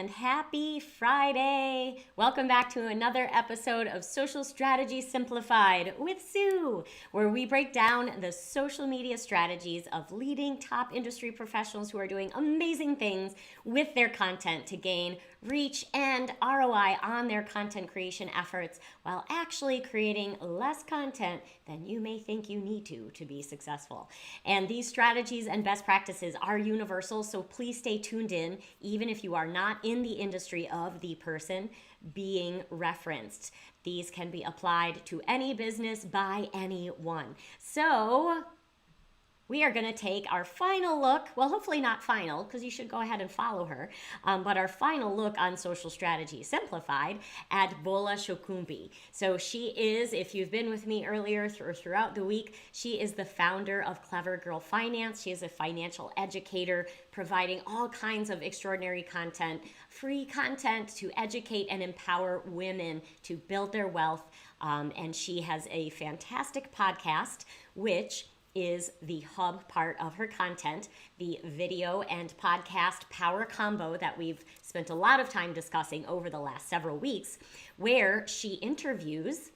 and happy Friday. Welcome back to another episode of Social Strategies Simplified with Sue, where we break down the social media strategies of leading top industry professionals who are doing amazing things with their content to gain reach and ROI on their content creation efforts while actually creating less content than you may think you need to be successful. And these strategies and best practices are universal, so please stay tuned in even if you are not in the industry of the person being referenced. These can be applied to any business by anyone. So we are going to take our final look, well, hopefully not final, because you should go ahead and follow her, but our final look on Social Strategies Simplified at Bola Shokumbi. So she is, if you've been with me earlier throughout the week, she is the founder of Clever Girl Finance. She is a financial educator providing all kinds of extraordinary content, free content to educate and empower women to build their wealth. And she has a fantastic podcast, which is the hub part of her content, the video and podcast power combo that we've spent a lot of time discussing over the last several weeks, where she interviews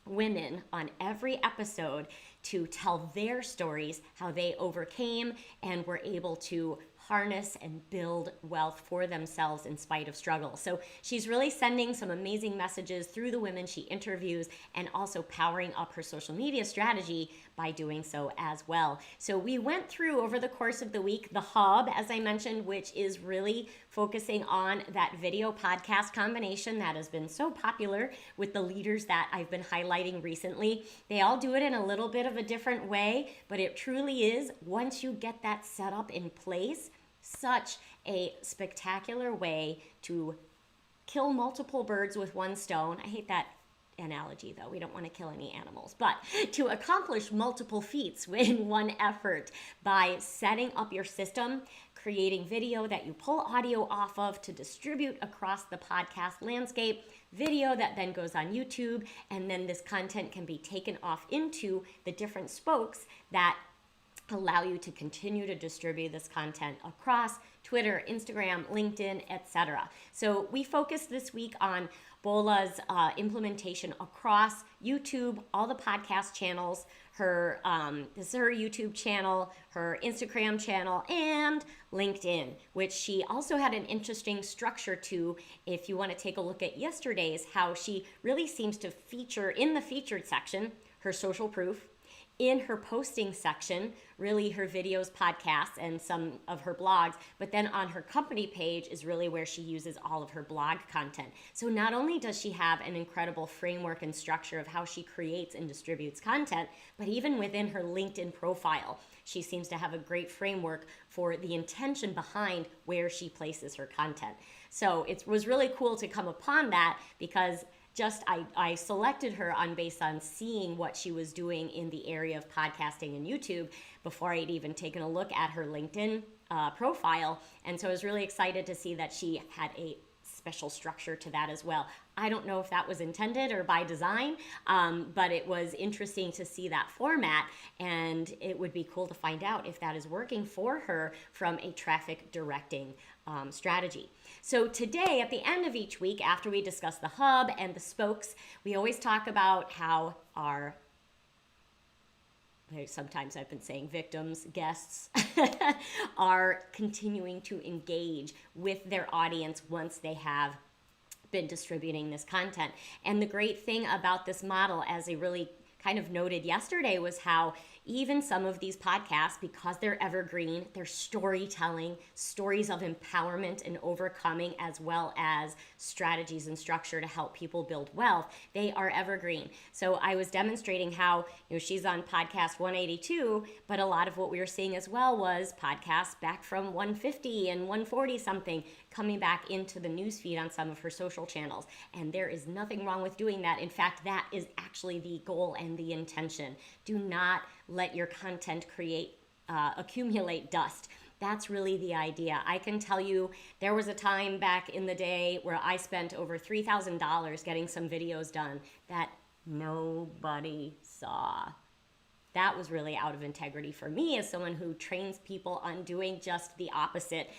women on every episode to tell their stories, how they overcame and were able to harness and build wealth for themselves in spite of struggle. So she's really sending some amazing messages through the women she interviews and also powering up her social media strategy by doing so as well. So we went through over the course of the week the hub, as I mentioned, which is really focusing on that video podcast combination that has been so popular with the leaders that I've been highlighting recently. They all do it in a little bit of a different way, but it truly is, once you get that set up in place, such a spectacular way to kill multiple birds with one stone. I hate that analogy, though. We don't want to kill any animals, but to accomplish multiple feats in one effort by setting up your system, creating video that you pull audio off of to distribute across the podcast landscape, video that then goes on YouTube, and then this content can be taken off into the different spokes that allow you to continue to distribute this content across Twitter, Instagram, LinkedIn, etc. So we focused this week on Bola's implementation across YouTube, all the podcast channels, her this is her YouTube channel, her Instagram channel, and LinkedIn, which she also had an interesting structure to. If you want to take a look at yesterday's, how she really seems to feature in the featured section her social proof, in her posting section, really her videos, podcasts, and some of her blogs, but then on her company page is really where she uses all of her blog content. So not only does she have an incredible framework and structure of how she creates and distributes content, but even within her LinkedIn profile, she seems to have a great framework for the intention behind where she places her content. So it was really cool to come upon that, because I selected her based on seeing what she was doing in the area of podcasting and YouTube before I'd even taken a look at her LinkedIn profile. And so I was really excited to see that she had a special structure to that as well. I don't know if that was intended or by design, but it was interesting to see that format, and it would be cool to find out if that is working for her from a traffic directing strategy. So today, at the end of each week, after we discuss the hub and the spokes, we always talk about how sometimes I've been saying victims, guests, are continuing to engage with their audience once they have been distributing this content. And the great thing about this model, as I really kind of noted yesterday, was how even some of these podcasts, because they're evergreen, they're storytelling, stories of empowerment and overcoming, as well as strategies and structure to help people build wealth, they are evergreen. So I was demonstrating how, she's on podcast 182, but a lot of what we were seeing as well was podcasts back from 150 and 140 something coming back into the newsfeed on some of her social channels. And there is nothing wrong with doing that. In fact, that is actually the goal and the intention. Do not let your content accumulate dust. That's really the idea. I can tell you there was a time back in the day where I spent over $3,000 getting some videos done that nobody saw. that was really out of integrity for me as someone who trains people on doing just the opposite.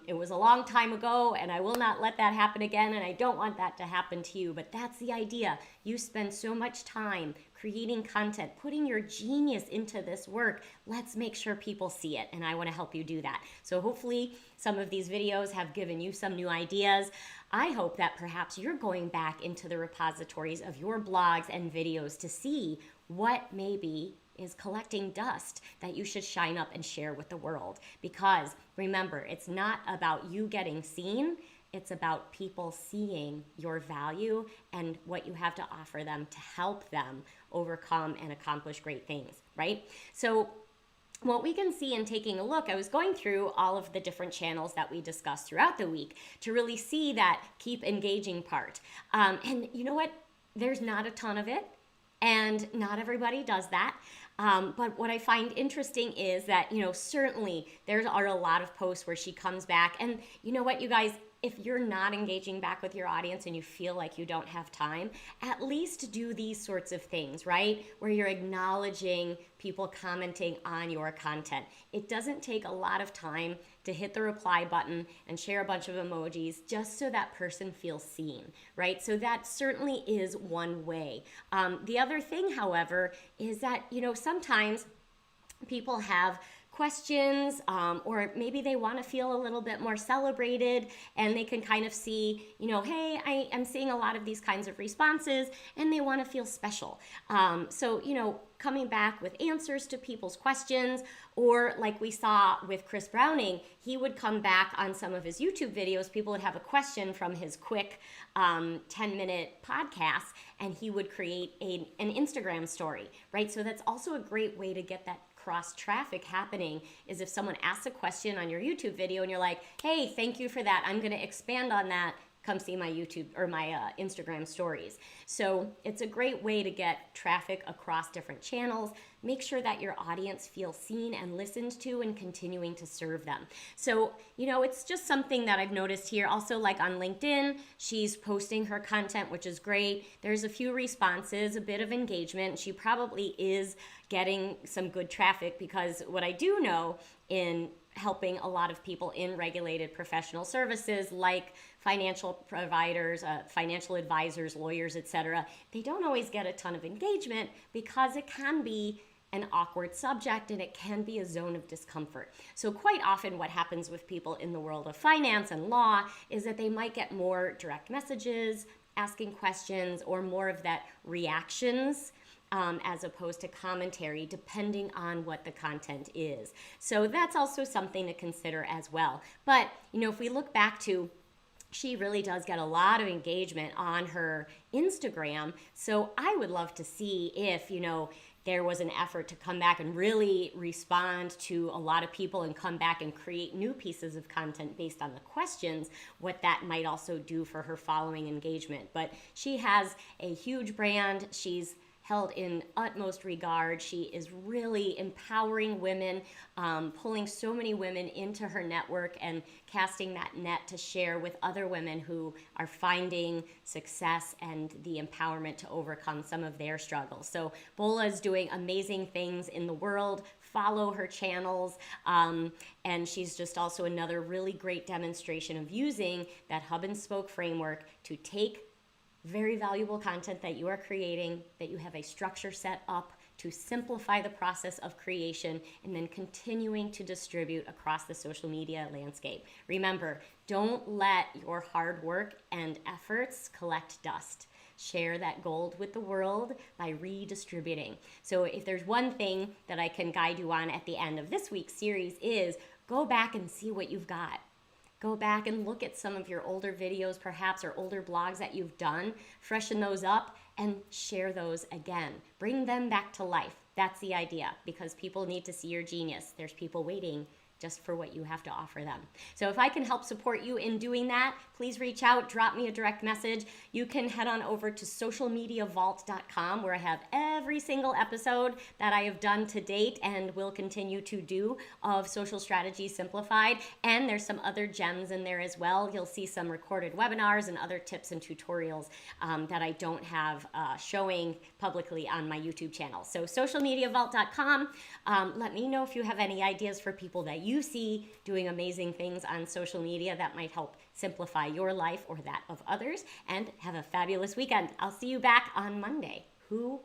It was a long time ago, and I will not let that happen again, and I don't want that to happen to you. But that's the idea. You spend so much time creating content, putting your genius into this work. Let's make sure people see it, and I want to help you do that. So hopefully some of these videos have given you some new ideas. I hope that perhaps you're going back into the repositories of your blogs and videos to see what maybe is collecting dust that you should shine up and share with the world. Because remember, it's not about you getting seen, it's about people seeing your value and what you have to offer them to help them overcome and accomplish great things, right? So what we can see in taking a look, I was going through all of the different channels that we discussed throughout the week to really see that keep engaging part. And you know what? There's not a ton of it, and not everybody does that. But what I find interesting is that, certainly there are a lot of posts where she comes back. And you know what, you guys? If you're not engaging back with your audience and you feel like you don't have time, at least do these sorts of things, right? Where you're acknowledging people commenting on your content. It doesn't take a lot of time to hit the reply button and share a bunch of emojis just so that person feels seen, right? So that certainly is one way. The other thing, however, is that, sometimes people have questions, or maybe they want to feel a little bit more celebrated, and they can kind of see, hey, I'm seeing a lot of these kinds of responses, and they want to feel special. So, coming back with answers to people's questions, or like we saw with Chris Browning, he would come back on some of his YouTube videos. People would have a question from his quick 10-minute podcast, and he would create an Instagram story, right? So that's also a great way to get that cross traffic happening, is if someone asks a question on your YouTube video and you're like, hey, thank you for that, I'm going to expand on that, come see my YouTube or my Instagram stories. So it's a great way to get traffic across different channels. Make sure that your audience feels seen and listened to, and continuing to serve them. So, it's just something that I've noticed here. Also, like on LinkedIn, she's posting her content, which is great. There's a few responses, a bit of engagement. She probably is getting some good traffic, because what I do know in helping a lot of people in regulated professional services like financial providers, financial advisors, lawyers, etc., they don't always get a ton of engagement because it can be an awkward subject and it can be a zone of discomfort. So quite often what happens with people in the world of finance and law is that they might get more direct messages, asking questions, or more of that reactions, as opposed to commentary, depending on what the content is. So that's also something to consider as well. But, if we look back to, she really does get a lot of engagement on her Instagram. So I would love to see if, there was an effort to come back and really respond to a lot of people and come back and create new pieces of content based on the questions, what that might also do for her following engagement. But she has a huge brand. She's held in utmost regard. She is really empowering women, pulling so many women into her network and casting that net to share with other women who are finding success and the empowerment to overcome some of their struggles. So Bola is doing amazing things in the world. Follow her channels, and she's just also another really great demonstration of using that hub and spoke framework to take very valuable content that you are creating, that you have a structure set up to simplify the process of creation, and then continuing to distribute across the social media landscape. Remember, don't let your hard work and efforts collect dust. Share that gold with the world by redistributing. So if there's one thing that I can guide you on at the end of this week's series, is go back and see what you've got. Go back and look at some of your older videos, perhaps, or older blogs that you've done, freshen those up, and share those again. Bring them back to life. That's the idea, because people need to see your genius. There's people waiting just for what you have to offer them. So if I can help support you in doing that, please reach out, drop me a direct message. You can head on over to socialmediavault.com, where I have every single episode that I have done to date and will continue to do of Social Strategies Simplified. And there's some other gems in there as well. You'll see some recorded webinars and other tips and tutorials that I don't have showing publicly on my YouTube channel. So socialmediavault.com. Let me know if you have any ideas for people that you see doing amazing things on social media that might help simplify your life or that of others. And have a fabulous weekend. I'll see you back on Monday. Who